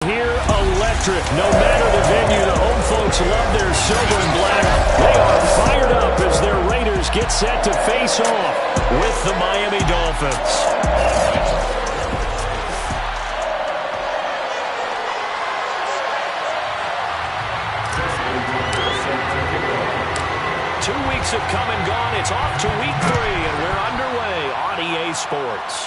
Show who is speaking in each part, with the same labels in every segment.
Speaker 1: here electric. No matter the venue, the home folks love their silver and black. They are fired up as their Raiders get set to face off with the Miami Dolphins. Have come and gone. It's off to week 3, and we're underway on EA Sports.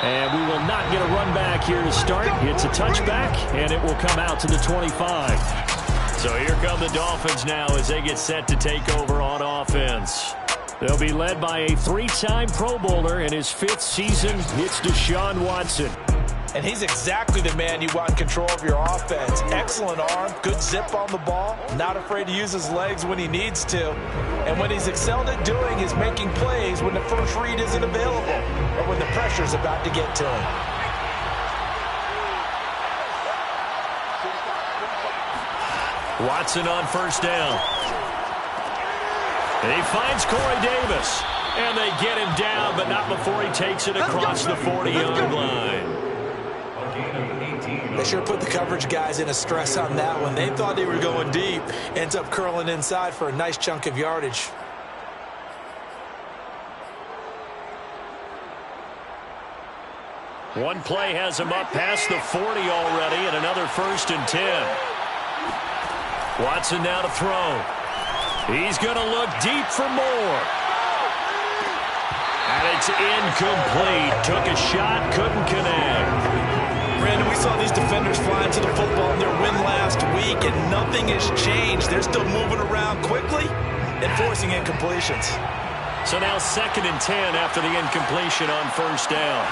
Speaker 1: And we will not get a run back here to start. It's a touchback, and it will come out to the 25. So here come the Dolphins now as they get set to take over on offense. They'll be led by a 3-time Pro Bowler in his 5th season. It's Deshaun Watson.
Speaker 2: And he's exactly the man you want in control of your offense. Excellent arm, good zip on the ball, not afraid to use his legs when he needs to. And what he's excelled at doing is making plays when the first read isn't available or when the pressure's about to get to him.
Speaker 1: Watson on first down. And he finds Corey Davis. And they get him down, but not before he takes it across the 40-yard line.
Speaker 2: They sure put the coverage guys in a stress on that one. They thought they were going deep. Ends up curling inside for a nice chunk of yardage.
Speaker 1: One play has him up past the 40 already, and another 1st and 10. Watson now to throw. He's going to look deep for more. And it's incomplete. Took a shot, couldn't connect.
Speaker 2: Brandon, we saw these defenders flying to the football in their win last week, and nothing has changed. They're still moving around quickly and forcing incompletions.
Speaker 1: So now 2nd and 10 after the incompletion on first down.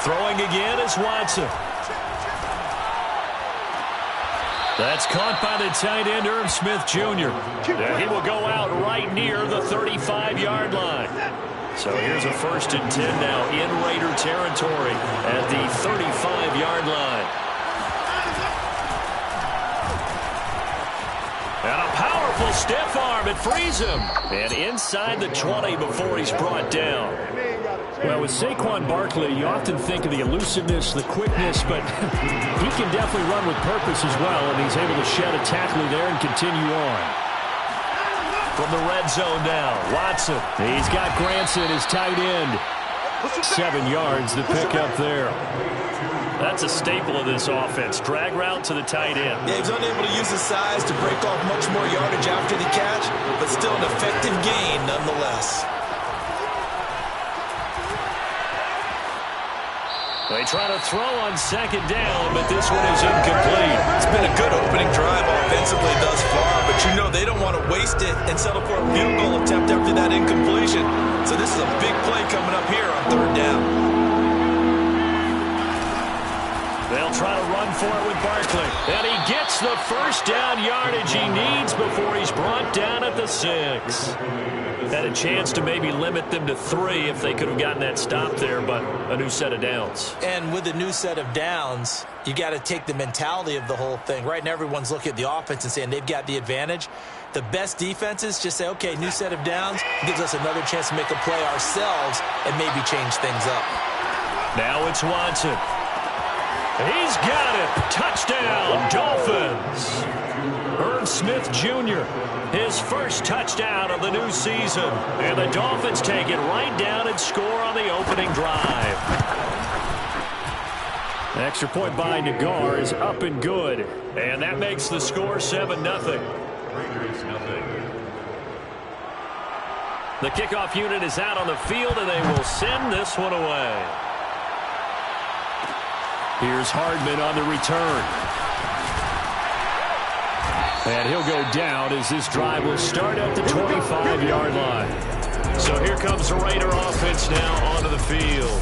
Speaker 1: Throwing again is Watson. That's caught by the tight end, Irv Smith Jr. He will go out right near the 35-yard line. So here's a 1st and 10 now in Raider territory at the 35-yard line. And a powerful stiff arm. It frees him. And inside the 20 before he's brought down. Well, with Saquon Barkley, you often think of the elusiveness, the quickness, but he can definitely run with purpose as well, and he's able to shed a tackler there and continue on. From the red zone now, Watson. He's got Granson, his tight end. 7 yards, the pickup there. That's a staple of this offense. Drag route to the tight end.
Speaker 2: Yeah, he's unable to use his size to break off much more yardage after the catch, but still an effective gain nonetheless.
Speaker 1: They try to throw on 2nd down, but this one is incomplete.
Speaker 2: It's been a good opening drive offensively thus far, but you know they don't want to waste it and settle for a field goal attempt after that incompletion. So this is a big play coming up here on 3rd down.
Speaker 1: They'll try to run for it with Barkley. And he gets the 1st down yardage he needs before he's brought down at the 6. Had a chance to maybe limit them to 3 if they could have gotten that stop there, but a new set of downs.
Speaker 2: And with a new set of downs, you got to take the mentality of the whole thing. Right now, everyone's looking at the offense and saying they've got the advantage. The best defenses just say, okay, new set of downs, gives us another chance to make a play ourselves and maybe change things up.
Speaker 1: Now it's Watson. He's got it. Touchdown, Dolphins. Irv Smith Jr., his 1st touchdown of the new season. And the Dolphins take it right down and score on the opening drive. An extra point by Nagar is up and good. And that makes the score 7-0. The kickoff unit is out on the field, and they will send this one away. Here's Hardman on the return. And he'll go down as this drive will start at the 25-yard line. So here comes the Raider offense now onto the field.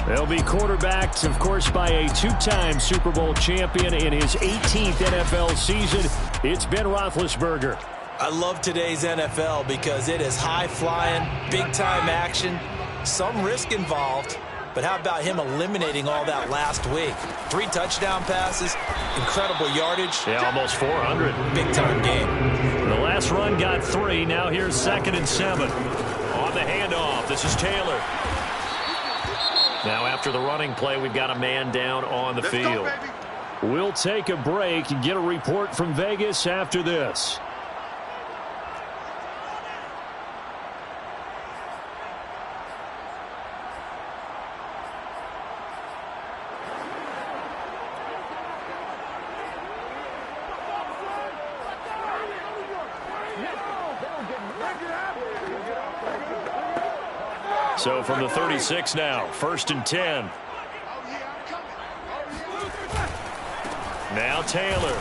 Speaker 1: They'll be quarterbacked, of course, by a 2-time Super Bowl champion in his 18th NFL season. It's Ben Roethlisberger.
Speaker 2: I love today's NFL because it is high-flying, big-time action, some risk involved. But how about him eliminating all that last week? 3 touchdown passes, incredible yardage.
Speaker 1: Yeah, almost 400.
Speaker 2: Big-time game.
Speaker 1: The last run got 3. Now here's 2nd and 7. On the handoff, this is Taylor. Now after the running play, we've got a man down on the field. We'll take a break and get a report from Vegas after this. So from the 36 now, 1st and 10. Now Taylor.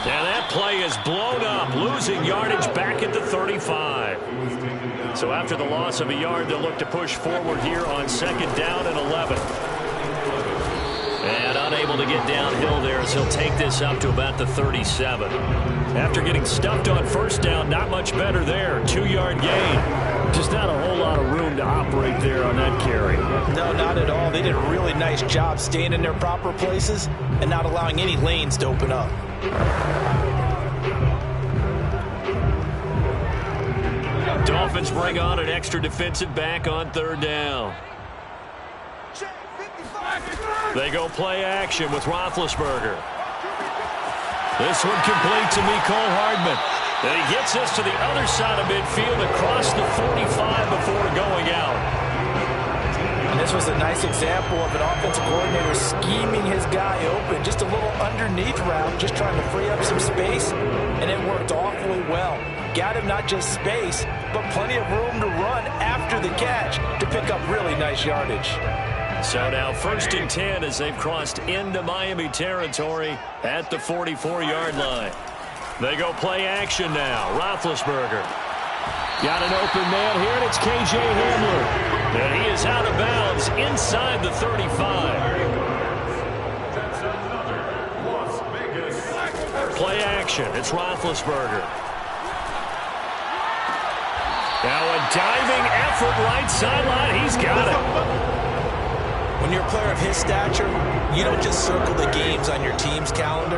Speaker 1: And that play is blown up, losing yardage back at the 35. So after the loss of a yard, they'll look to push forward here on 2nd down and 11. And unable to get downhill there as he'll take this up to about the 37. After getting stuffed on 1st down, not much better there. 2-yard gain. Just not a whole lot of room to operate there on that carry.
Speaker 2: No, not at all. They did a really nice job staying in their proper places and not allowing any lanes to open up.
Speaker 1: Dolphins bring on an extra defensive back on 3rd down. They go play action with Roethlisberger. This one complete to Mecole Hardman. And he gets us to the other side of midfield across the 45 before going out.
Speaker 2: And this was a nice example of an offensive coordinator scheming his guy open. Just a little underneath route, just trying to free up some space, and it worked awfully well. Got him not just space, but plenty of room to run after the catch to pick up really nice yardage.
Speaker 1: So now 1st and 10 as they've crossed into Miami territory at the 44-yard line. They go play action now. Roethlisberger. Got an open man here, and it's K.J. Hamler. And he is out of bounds inside the 35. Play action. It's Roethlisberger. Now a diving effort right sideline. He's got it.
Speaker 2: When you're a player of his stature, you don't just circle the games on your team's calendar.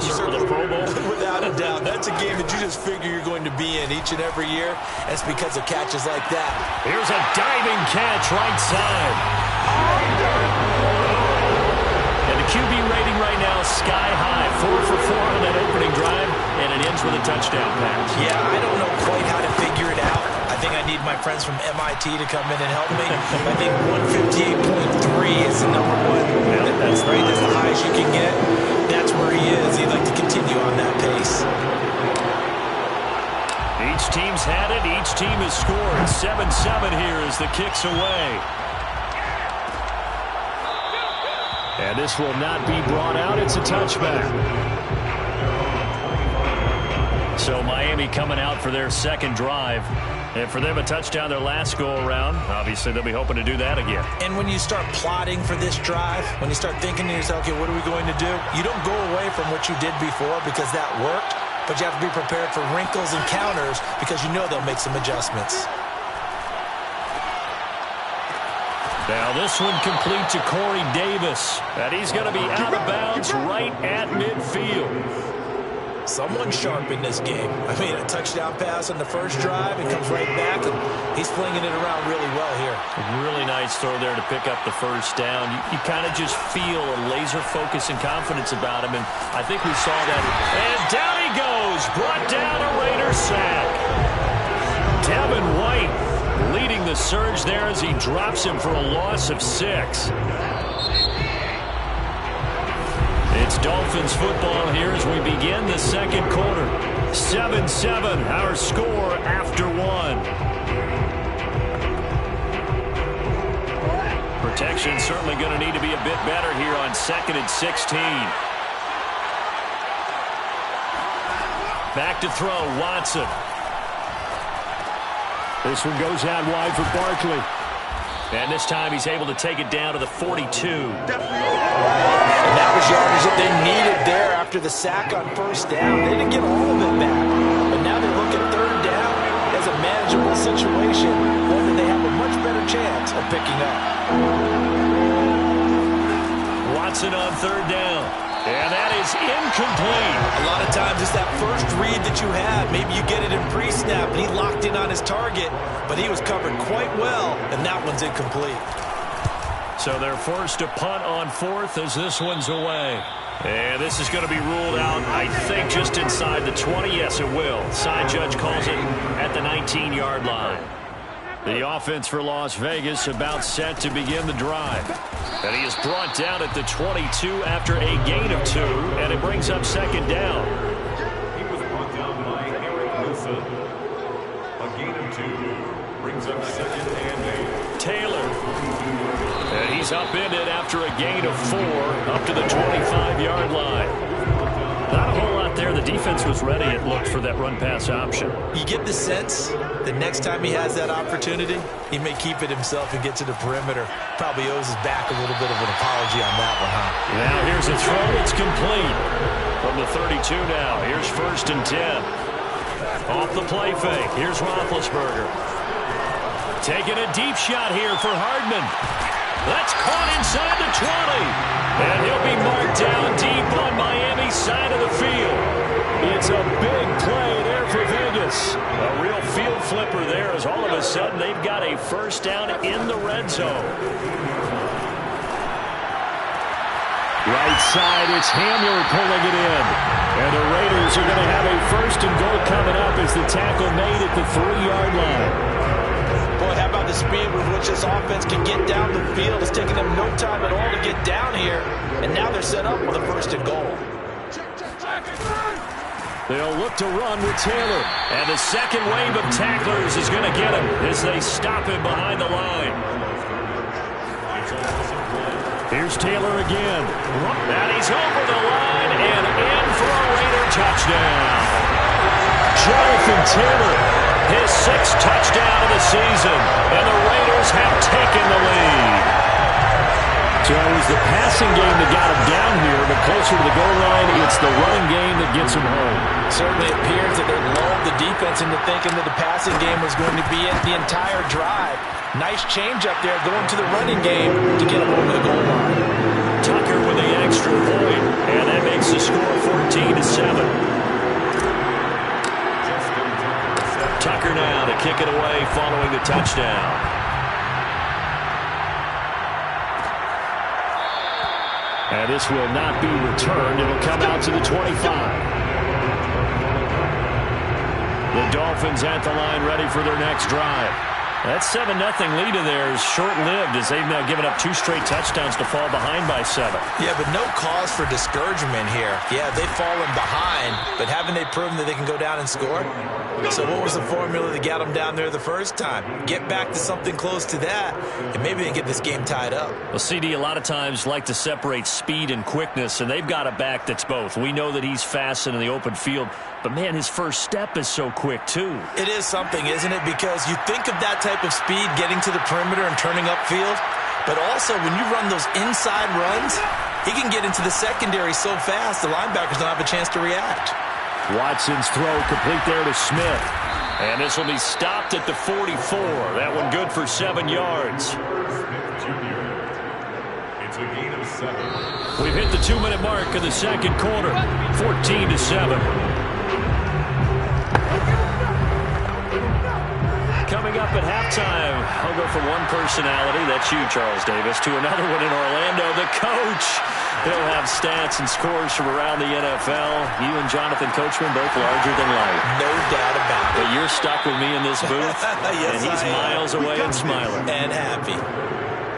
Speaker 2: You circle
Speaker 1: the Pro Bowl?
Speaker 2: Without a doubt. That's a game that you just figure you're going to be in each and every year. That's because of catches like that.
Speaker 1: Here's a diving catch right side. And the QB rating right now sky high. 4 for 4 on that opening drive, and it ends with a touchdown pass.
Speaker 2: Yeah, I don't know quite how to figure it out. I think I need my friends from MIT to come in and help me. I think 158.3 is the number one.
Speaker 1: Yeah, that's
Speaker 2: right. That's the highest you can get. That's where he is. He'd like to continue on that pace.
Speaker 1: Each team's had it. Each team has scored. 7-7 here as the kick's away. And this will not be brought out. It's a touchback. So Miami coming out for their 2nd drive. And for them, a touchdown their last go-around. Obviously, they'll be hoping to do that again.
Speaker 2: And when you start plotting for this drive, when you start thinking to yourself, okay, what are we going to do? You don't go away from what you did before because that worked, but you have to be prepared for wrinkles and counters because you know they'll make some adjustments.
Speaker 1: Now this one complete to Corey Davis. And he's going to be out of bounds right at midfield.
Speaker 2: Someone sharp in this game. I mean, a touchdown pass on the first drive and comes right back, and he's flinging it around really well here.
Speaker 1: A really nice throw there to pick up the 1st down. You kind of just feel a laser focus and confidence about him, and I think we saw that. And down he goes, brought down a Raider sack. Devin White leading the surge there as he drops him for a loss of 6. It's Dolphins football here as we begin the 2nd quarter. 7-7, our score after 1. Protection certainly going to need to be a bit better here on 2nd and 16. Back to throw, Watson. This one goes out wide for Barkley. And this time he's able to take it down to the 42.
Speaker 2: And that was yardage that they needed there after the sack on 1st down. They didn't get all of it back. But now they look at 3rd down as a manageable situation, one that they have a much better chance of picking up.
Speaker 1: Watson on 3rd down. And that is incomplete.
Speaker 2: A lot of times it's that first read that you have. Maybe you get it in pre-snap, and he locked in on his target, but he was covered quite well, and that one's incomplete.
Speaker 1: So they're forced to punt on 4th as this one's away. And this is going to be ruled out, I think, just inside the 20. Yes, it will. Side judge calls it at the 19-yard line. The offense for Las Vegas about set to begin the drive. And he is brought down at the 22 after a gain of 2, and it brings up second down.
Speaker 3: He was brought down by Eric Wilson. A gain of 2 brings up second and 8.
Speaker 1: Taylor. And he's upended after a gain of 4 up to the 25-yard line. Not a whole lot there. The defense was ready, it looked, for that run-pass option.
Speaker 2: You get the sense that next time he has that opportunity, he may keep it himself and get to the perimeter. Probably owes his back a little bit of an apology on that one, huh?
Speaker 1: Now here's a throw. It's complete. From the 32 now. Here's 1st and 10. Off the play fake. Here's Roethlisberger. Taking a deep shot here for Hardman. That's caught inside the 20. And he'll be marked down deep on Miami's side of the field. It's a big play there for Vegas. A real field flipper there as all of a sudden they've got a first down in the red zone. Right side, it's Hamler pulling it in. And the Raiders are going to have a 1st and goal coming up as the tackle made at the 3-yard line.
Speaker 2: Boy, how about the speed with which this offense can get down the field? It's taking them no time at all to get down here. And now they're set up with a 1st and goal.
Speaker 1: They'll look to run with Taylor. And the second wave of tacklers is going to get him as they stop him behind the line. Here's Taylor again. And he's over the line and in for a Raider touchdown. Jonathan Taylor, his 6th touchdown of the season. And the Raiders have taken the lead. So it was the passing game that got him down here, but closer to the goal line, it's the running game that gets him home.
Speaker 2: Certainly appears that they lulled the defense into thinking that the passing game was going to be it the entire drive. Nice change up there going to the running game to get him over the goal line.
Speaker 1: Tucker with the extra point, and that makes the score 14-7. Tucker now to kick it away following the touchdown. And this will not be returned. It'll come out to the 25. The Dolphins at the line ready for their next drive. That 7-0 lead of theirs short-lived as they've now given up 2 straight touchdowns to fall behind by 7.
Speaker 2: Yeah, but no cause for discouragement here. Yeah, they've fallen behind, but haven't they proven that they can go down and score? So what was the formula that got them down there the first time? Get back to something close to that, and maybe they can get this game tied up.
Speaker 1: Well, CD, a lot of times like to separate speed and quickness, and they've got a back that's both. We know that he's fast in the open field, but, man, his first step is so quick, too.
Speaker 2: It is something, isn't it? Because you think of that type of speed getting to the perimeter and turning upfield, but also when you run those inside runs, he can get into the secondary so fast the linebackers don't have a chance to react.
Speaker 1: Watson's throw complete there to Smith. And this will be stopped at the 44. That one good for 7 yards.
Speaker 3: Smith Jr. It's a gain of 7.
Speaker 1: We've hit the 2-minute mark of the second quarter. 14-7. Coming up at halftime, I'll go from one personality, that's you, Charles Davis, to another one in Orlando, the coach. He'll have stats and scores from around the NFL. You and Jonathan Coachman both larger than life.
Speaker 2: No doubt about it.
Speaker 1: But you're stuck with me in this booth,
Speaker 2: yes,
Speaker 1: and he's miles away and smiling.
Speaker 2: And happy.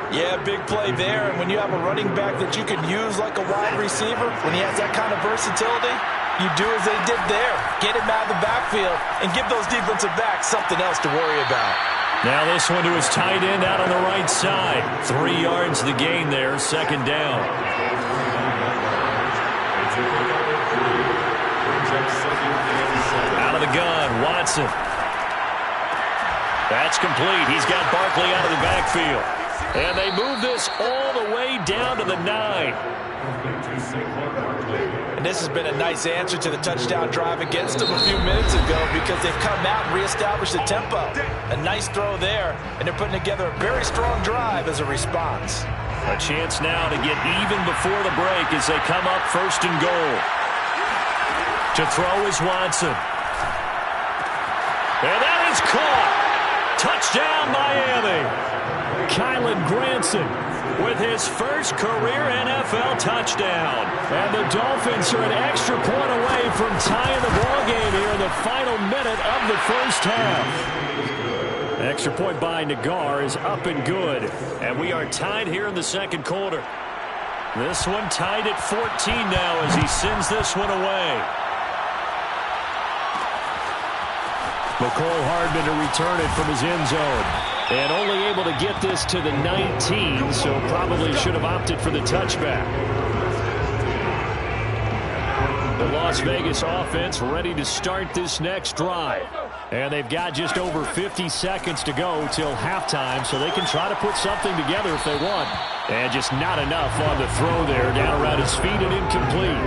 Speaker 2: Yeah, big play there, and when you have a running back that you can use like a wide receiver, when he has that kind of versatility, you do as they did there. Get him out of the backfield and give those defensive backs something else to worry about.
Speaker 1: Now this one to his tight end out on the right side. 3 yards the gain there, second down. Out of the gun, Watson. That's complete. He's got Barkley out of the backfield. And they move this all the way down to the 9.
Speaker 2: And this has been a nice answer to the touchdown drive against them a few minutes ago because they've come out and reestablished the tempo. A nice throw there, and they're putting together a very strong drive as a response.
Speaker 1: A chance now to get even before the break as they come up 1st and goal. To throw is Watson. And that is caught. Touchdown, Miami. Kylan Granson with his first career NFL touchdown. And the Dolphins are an extra point away from tying the ball game here in the final minute of the first half. Extra point by Nagar is up and good. And we are tied here in the second quarter. This one tied at 14 now as he sends this one away. McCole Hardman to return it from his end zone. And only able to get this to the 19, so probably should have opted for the touchback. The Las Vegas offense ready to start this next drive. And they've got just over 50 seconds to go till halftime, so they can try to put something together if they want. And just not enough on the throw there, down around his feet and incomplete.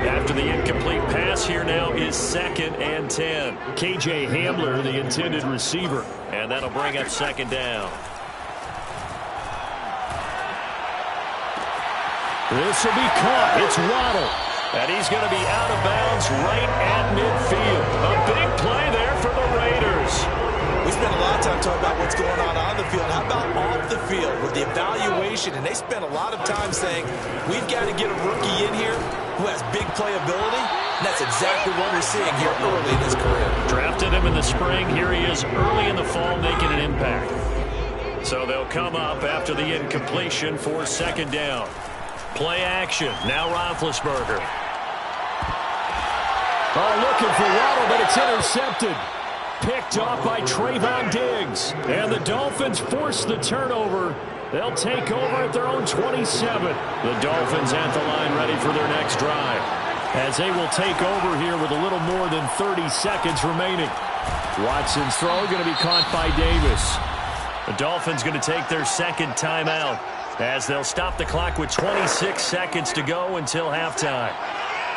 Speaker 1: After the incomplete pass, here now is 2nd and 10. KJ Hamler, the intended receiver. And that'll bring up 2nd down. This will be caught. It's Waddle. And he's going to be out of bounds right at midfield. A big play there for the Raiders.
Speaker 2: We spent a lot of time talking about what's going on the field. How about off the field with the evaluation? And they spent a lot of time saying, we've got to get a rookie in here who has big playability. And that's exactly what we're seeing here early in his career. Drafted him in the spring. Here he is early in the fall making an impact. So they'll come up after the incompletion for 2nd down. Play action. Now Roethlisberger.
Speaker 1: Oh, looking for Waddle, but it's intercepted. Picked off by Trayvon Diggs. And the Dolphins force the turnover. They'll take over at their own 27. The Dolphins at the line ready for their next drive, as they will take over here with a little more than 30 seconds remaining. Watson's throw going to be caught by Davis. The Dolphins going to take their 2nd timeout, as they'll stop the clock with 26 seconds to go until halftime.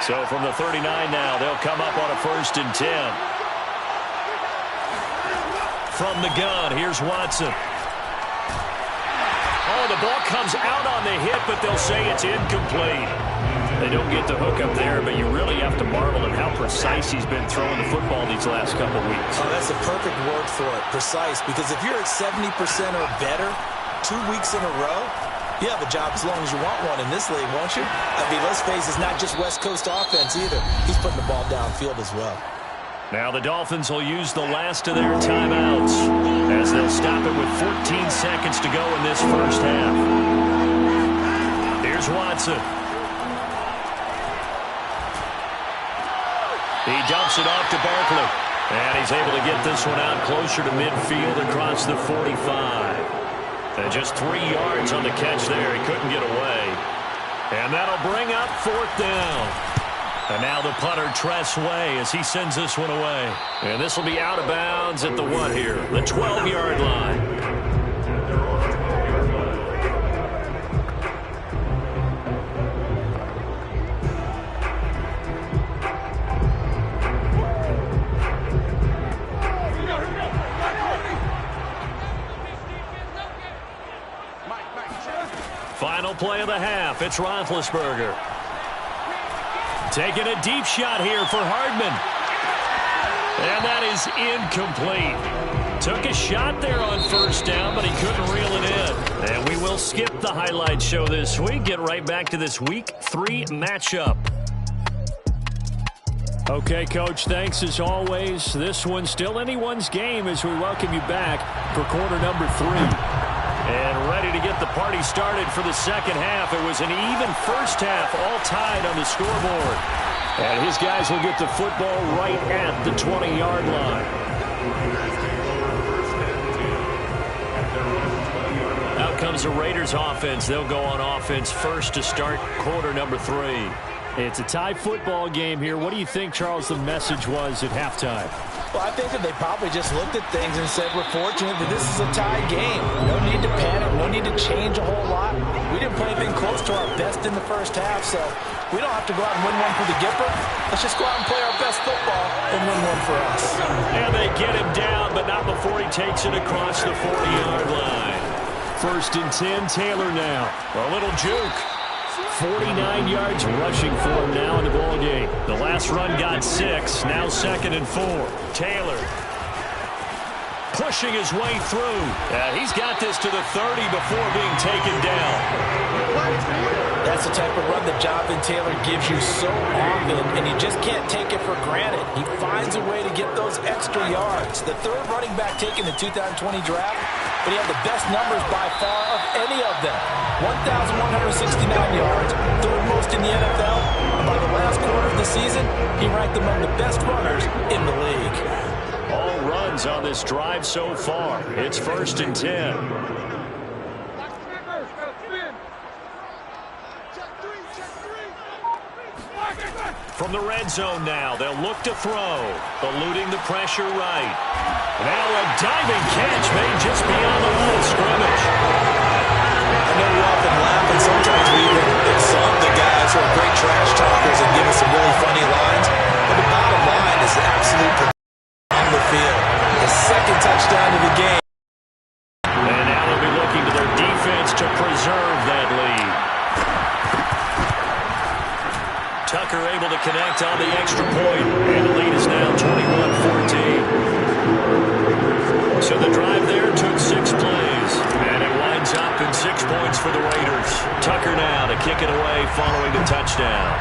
Speaker 1: So from the 39 now, they'll come up on a 1st and 10. From the gun, here's Watson. Oh, the ball comes out on the hit, but they'll say it's incomplete. They don't get the hook up there, but you really have to marvel at how precise he's been throwing the football these last couple weeks.
Speaker 2: Oh, that's a perfect word for it, precise, because if you're at 70% or better 2 weeks in a row, you have a job as long as you want one in this league, won't you? I mean, let's face it, it's not just West Coast offense either. He's putting the ball downfield as well.
Speaker 1: Now the Dolphins will use the last of their timeouts, as they'll stop it with 14 seconds to go in this first half. Here's Watson. He dumps it off to Barkley. And he's able to get this one out closer to midfield across the 45. And just 3 yards on the catch there. He couldn't get away. And that'll bring up 4th down. And now the punter, Tress Way, as he sends this one away. And this will be out of bounds at the what here? The 12-yard line. Final play of the half. It's Roethlisberger. Taking a deep shot here for Hardman. And that is incomplete. Took a shot there on 1st down, but he couldn't reel it in. And we will skip the highlight show this week. Get right back to this Week 3 matchup. Okay, Coach, thanks as always. This one's still anyone's game as we welcome you back for quarter number 3. And ready to get the party started for the second half. It was an even first half, all tied on the scoreboard. And his guys will get the football right at the 20-yard line. Out comes the Raiders offense. They'll go on offense first to start quarter number 3. It's a tie football game here. What do you think, Charles, the message was at halftime?
Speaker 2: Well, I think that they probably just looked at things and said, we're fortunate that this is a tie game. No need to panic. No need to change a whole lot. We didn't play anything close to our best in the first half, so we don't have to go out and win one for the Gipper. Let's just go out and play our best football and win one for us.
Speaker 1: And they get him down, but not before he takes it across the 40-yard line. 1st and 10, Taylor now. A little juke. 49 yards rushing for him now in the ball game. The last run got 6. Now 2nd and 4. Taylor. pushing his way through. He's got this to the 30 before being taken down.
Speaker 2: That's the type of run that Jonathan Taylor gives you so often, and you just can't take it for granted. He finds a way to get those extra yards. The third running back taken in the 2020 draft, but he had the best numbers by far of any of them. 1,169 yards, third most in the NFL. And by the last quarter of the season, he ranked among the best runners in the league.
Speaker 1: All runs on this drive so far. It's 1st and 10. From the red zone now, they'll look to throw, eluding the pressure right. Now a diving catch made just beyond the line of scrimmage.
Speaker 2: I know we often laugh, and sometimes we even exalt the guys who are great trash talkers and give us some really funny lines. But the bottom line is absolute on the field. The second touchdown of the game.
Speaker 1: And now they'll be looking to their defense to preserve that lead. Tucker able to connect on the extra point, and the lead is now 21-14. So the drive there took 6 plays, and it winds up in 6 points for the Raiders. Tucker now to kick it away following the touchdown.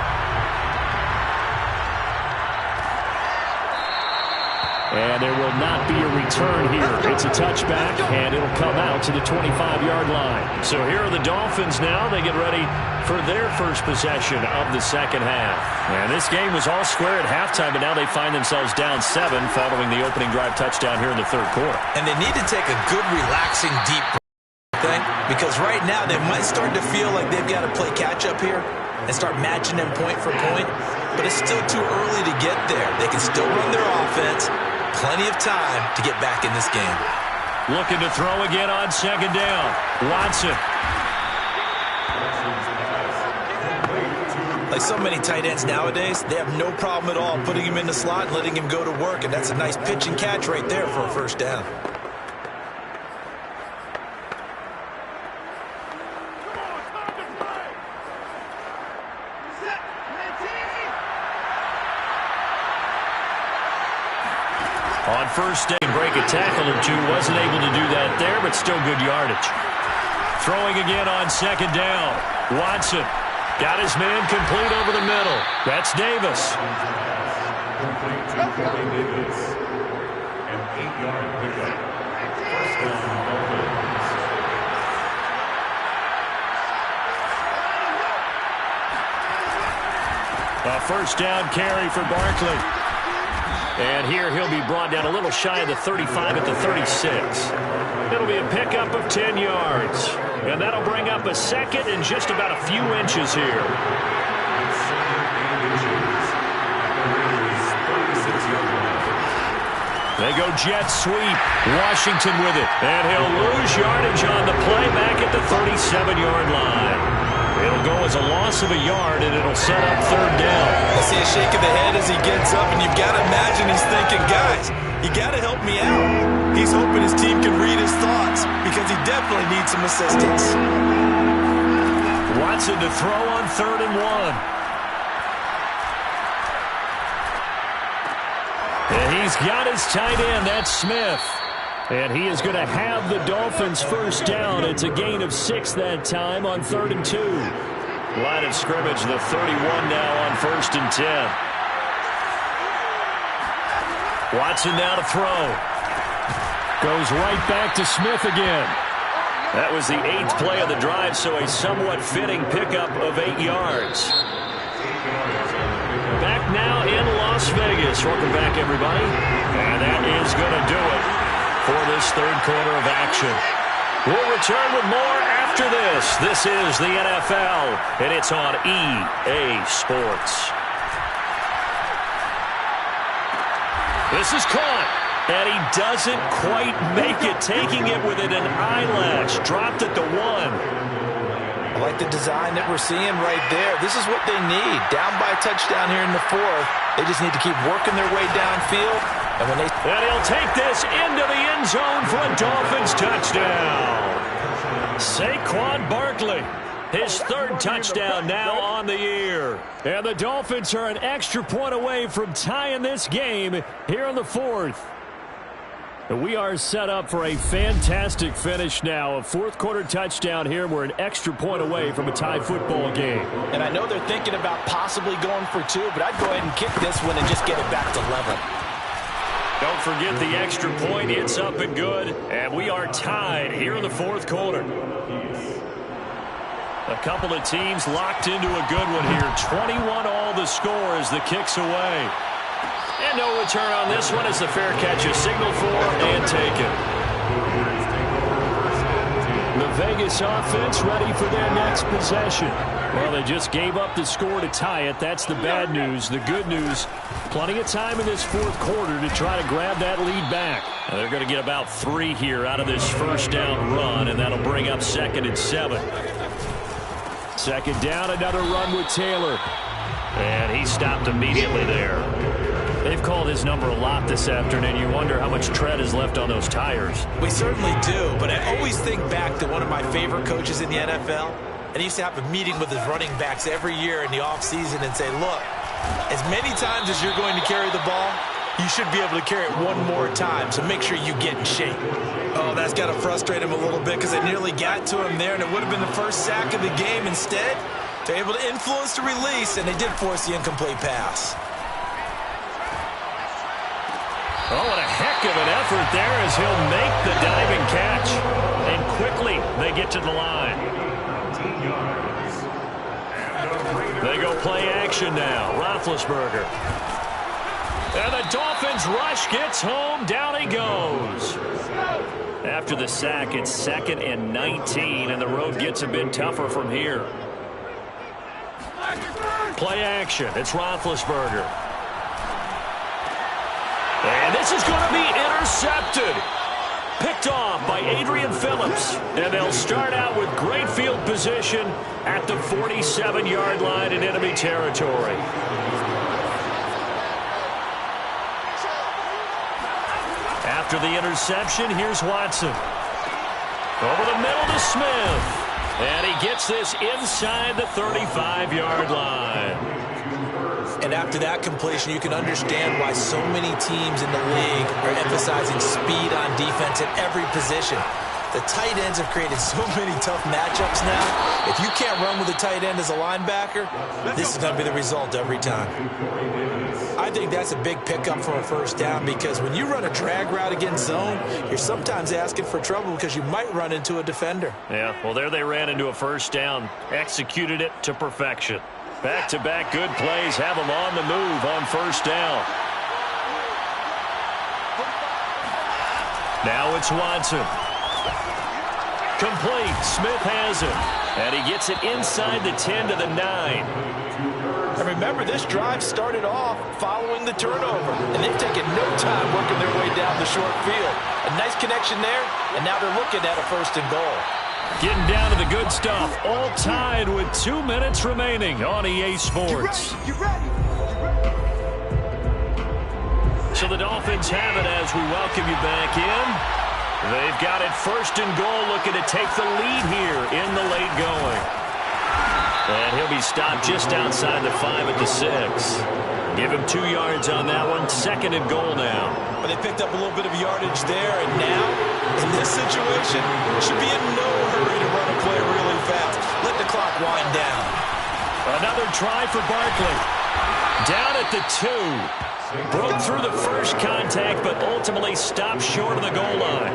Speaker 1: And there will not be a return here. It's a touchback, and it'll come out to the 25-yard line. So here are the Dolphins now. They get ready for their first possession of the second half. And this game was all square at halftime, but now they find themselves down 7 following the opening drive touchdown here in the third quarter.
Speaker 2: And they need to take a good, relaxing, deep thing, because right now they might start to feel like they've got to play catch-up here and start matching them point for point. But it's still too early to get there. They can still run their offense. Plenty of time to get back in this game.
Speaker 1: Looking to throw again on second down. Watson.
Speaker 2: Like so many tight ends nowadays, they have no problem at all putting him in the slot and letting him go to work, and that's a nice pitch and catch right there for a first down.
Speaker 1: On first down, break a tackle or two. Wasn't able to do that there, but still good yardage. Throwing again on second down. Watson got his man complete over the middle. That's Davis.
Speaker 3: Complete to Corey Davis. An 8-yard pickup. First down, Dolphins.
Speaker 1: A first down carry for Barkley. And here he'll be brought down a little shy of the 35 at the 36. It'll be a pickup of 10 yards. And that'll bring up a second and just about a few inches here. They go jet sweep. Washington with it. And he'll lose yardage on the play back at the 37-yard line. It'll go as a loss of a yard, and it'll set up third down.
Speaker 2: I see a shake of the head as he gets up, and you've got to imagine he's thinking, guys, you got to help me out. He's hoping his team can read his thoughts because he definitely needs some assistance.
Speaker 1: Watson to throw on 3rd and 1. And he's got his tight end. That's Smith. And he is going to have the Dolphins first down. It's a gain of 6 that time on 3rd and 2. Line of scrimmage, the 31 now on 1st and 10. Watson now to throw. Goes right back to Smith again. That was the 8th play of the drive, so a somewhat fitting pickup of 8 yards. Back now in Las Vegas. Welcome back, everybody. And that is going to do it for this third quarter of action. We'll return with more after this. This is the NFL, and it's on EA Sports. This is caught, and he doesn't quite make it, taking it within an eyelash. Dropped at the 1.
Speaker 2: I like the design that we're seeing right there. This is what they need. Down by a touchdown here in the 4th. They just need to keep working their way downfield. And
Speaker 1: he'll take this into the end zone for a Dolphins touchdown. Saquon Barkley, his 3rd touchdown now on the year. And the Dolphins are an extra point away from tying this game here in the 4th. We are set up for a fantastic finish now. A fourth-quarter touchdown here. We're an extra point away from a tie football game.
Speaker 2: And I know they're thinking about possibly going for two, but I'd go ahead and kick this one and just get it back to level.
Speaker 1: Don't forget the extra point. It's up and good. And we are tied here in the fourth quarter. A couple of teams locked into a good one here. 21 all the score as the kick's away. And no return on this one as the fair catch is signaled for and taken. The Vegas offense ready for their next possession. Well, they just gave up the score to tie it. That's the bad news. The good news, plenty of time in this fourth quarter to try to grab that lead back. Now they're going to get about 3 here out of this first down run, and that'll bring up 2nd and 7. Second down, another run with Taylor. And he stopped immediately there. They've called his number a lot this afternoon. You wonder how much tread is left on those tires.
Speaker 2: We certainly do, but I always think back to one of my favorite coaches in the NFL. And he used to have a meeting with his running backs every year in the offseason and say, look, as many times as you're going to carry the ball, you should be able to carry it one more time, so make sure you get in shape. Oh, that's got to frustrate him a little bit because it nearly got to him there, and it would have been the first sack of the game. Instead, they're able to influence the release, and they did force the incomplete pass.
Speaker 1: Oh, what a heck of an effort there as he'll make the diving catch. And quickly, they get to the line. They go play action now. Roethlisberger. And the Dolphins rush gets home. Down he goes. After the sack, it's 2nd and 19, and the road gets a bit tougher from here. Play action. It's Roethlisberger. And this is going to be intercepted. Picked off by Adrian Phillips. And they'll start out with great field position at the 47-yard line in enemy territory. After the interception, here's Watson. Over the middle to Smith. And he gets this inside the 35-yard line.
Speaker 2: And after that completion, you can understand why so many teams in the league are emphasizing speed on defense at every position. The tight ends have created so many tough matchups now. If you can't run with a tight end as a linebacker, this is going to be the result every time. I think that's a big pickup for a first down because when you run a drag route against zone, you're sometimes asking for trouble because you might run into a defender.
Speaker 1: Yeah, well, there they ran into a first down, executed it to perfection. Back-to-back good plays have them on the move on first down. Now it's Watson. Complete. Smith has it. And he gets it inside the 10 to the 9.
Speaker 2: And remember, this drive started off following the turnover. And they've taken no time working their way down the short field. A nice connection there, and now they're looking at a 1st and goal.
Speaker 1: Getting down to the good stuff. All tied with 2 minutes remaining on EA Sports.
Speaker 4: You ready?
Speaker 1: So the Dolphins have it as we welcome you back in. They've got it 1st and goal, looking to take the lead here in the late going. And he'll be stopped just outside the 5 at the 6. Give him 2 yards on that one. 2nd and goal now.
Speaker 2: But they picked up a little bit of yardage there, and now, in this situation, should be in no hurry to run a play really fast. Let the clock wind down.
Speaker 1: Another try for Barkley. Down at the 2. Broke through the first contact, but ultimately stopped short of the goal line.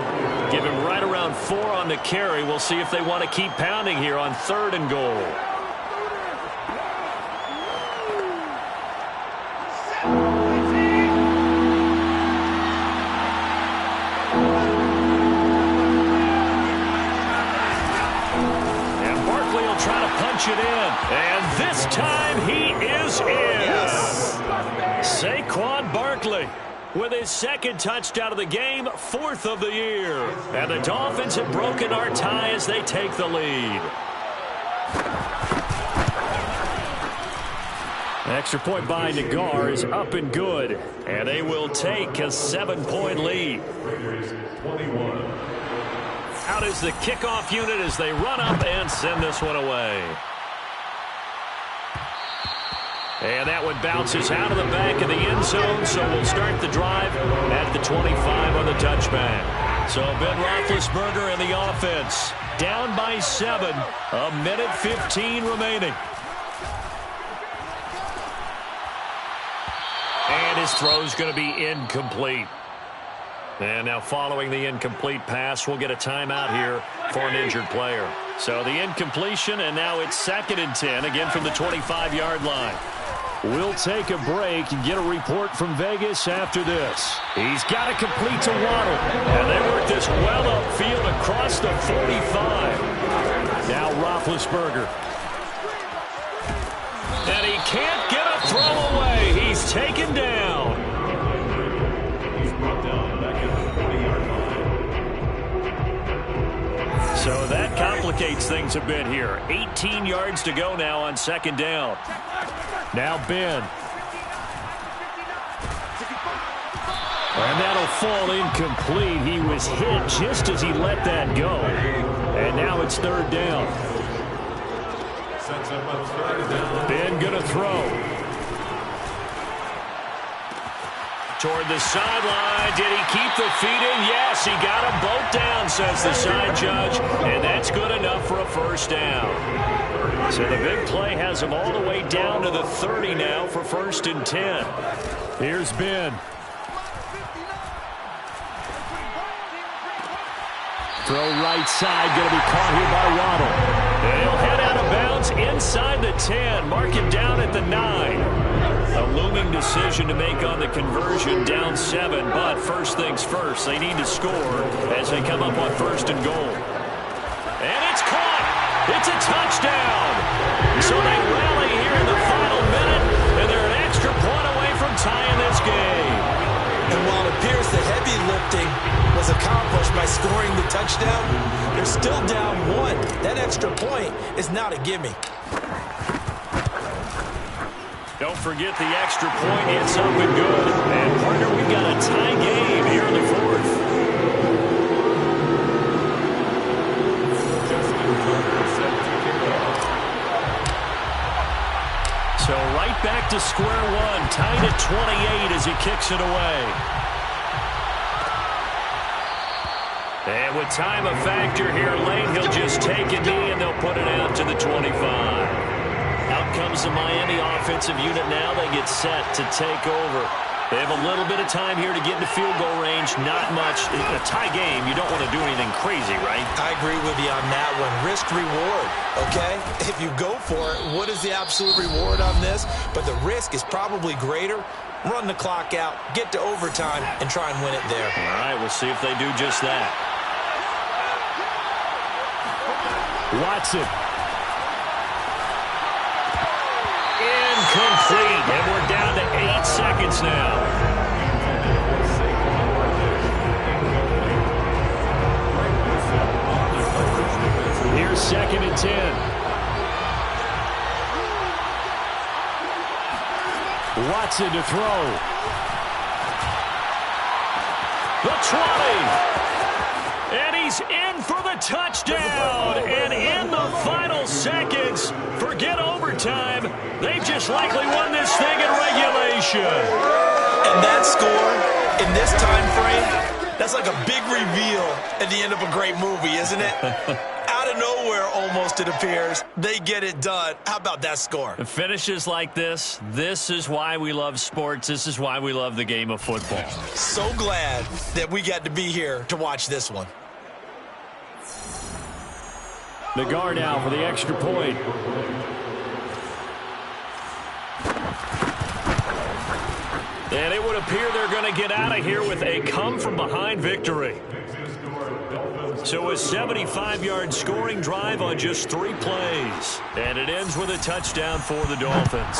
Speaker 1: Give him right around 4 on the carry. We'll see if they want to keep pounding here on 3rd and goal. And Barkley will try to punch it in. And this time he is in.
Speaker 2: Yes.
Speaker 1: Saquon Barkley with his 2nd touchdown of the game, 4th of the year. And the Dolphins have broken our tie as they take the lead. Extra point by Nagar is up and good. And they will take a 7-point lead. Out is the kickoff unit as they run up and send this one away. And that one bounces out of the back of the end zone, so we'll start the drive at the 25 on the touchback. So Ben Roethlisberger and the offense down by 7, 1:15 remaining. And his throw's going to be incomplete. And now following the incomplete pass, we'll get a timeout here for an injured player. So the incompletion, and now it's 2nd and 10, again from the 25-yard line. We'll take a break and get a report from Vegas after this. He's got to complete to Waddle. And they work this well upfield across the 45. Now Roethlisberger. And he can't get a throw away. He's taken down.
Speaker 3: He's brought down back at the 40-yard line.
Speaker 1: So that complicates things a bit here. 18 yards to go now on 2nd down. Now Ben. And that'll fall incomplete. He was hit just as he let that go. And now it's 3rd down.
Speaker 3: Sets up a 3rd down.
Speaker 1: Ben gonna throw. Toward the sideline. Did he keep the feet in? Yes, he got them both down, says the side judge. And that's good enough for a 1st down. So the big play has him all the way down to the 30 now for 1st and 10. Here's Ben. Throw right side, going to be caught here by Waddle. And he'll head out of bounds inside the 10. Mark him down at the 9. A looming decision to make on the conversion, down 7. But first things first, they need to score as they come up on 1st and goal. And it's caught. It's a touchdown. So they rally here in the final minute, and they're an extra point away from tying this game.
Speaker 2: And while it appears the heavy lifting was accomplished by scoring the touchdown, they're still down 1. That extra point is not a gimme.
Speaker 1: Don't forget the extra point hits up and good. And partner, we've got a tie game here in the 4th. So right back to square one, tied at 28 as he kicks it away. And with time a factor here late, he'll just take a knee and they'll put it out to the 25. Out comes the Miami offensive unit now. They get set to take over. They have a little bit of time here to get into field goal range. Not much. In a tie game, you don't want to do anything crazy, right?
Speaker 2: I agree with you on that one. Risk reward, okay? If you go for it, what is the absolute reward on this? But the risk is probably greater. Run the clock out, get to overtime, and try and win it there.
Speaker 1: All right, we'll see if they do just that. Watson. Incomplete, and we're down to 8 seconds now. Here's 2nd and 10. Watson to throw. The 20. And he's in for the touchdown. And in the final seconds, forget overtime. They've just likely won this thing in regulation.
Speaker 2: And that score in this time frame, that's like a big reveal at the end of a great movie, isn't it? Out of nowhere, almost, it appears. They get it done. How about that score?
Speaker 1: Finishes like this is why we love sports. This is why we love the game of football.
Speaker 2: So glad that we got to be here to watch this one.
Speaker 1: The guard now for the extra point. And it would appear they're going to get out of here with a come-from-behind victory. So a 75-yard scoring drive on just 3 plays. And it ends with a touchdown for the Dolphins.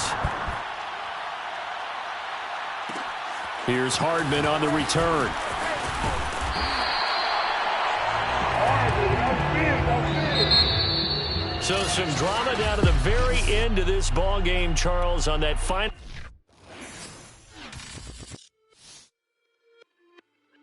Speaker 1: Here's Hardman on the return. So some drama down to the very end of this ball game, Charles, on that final.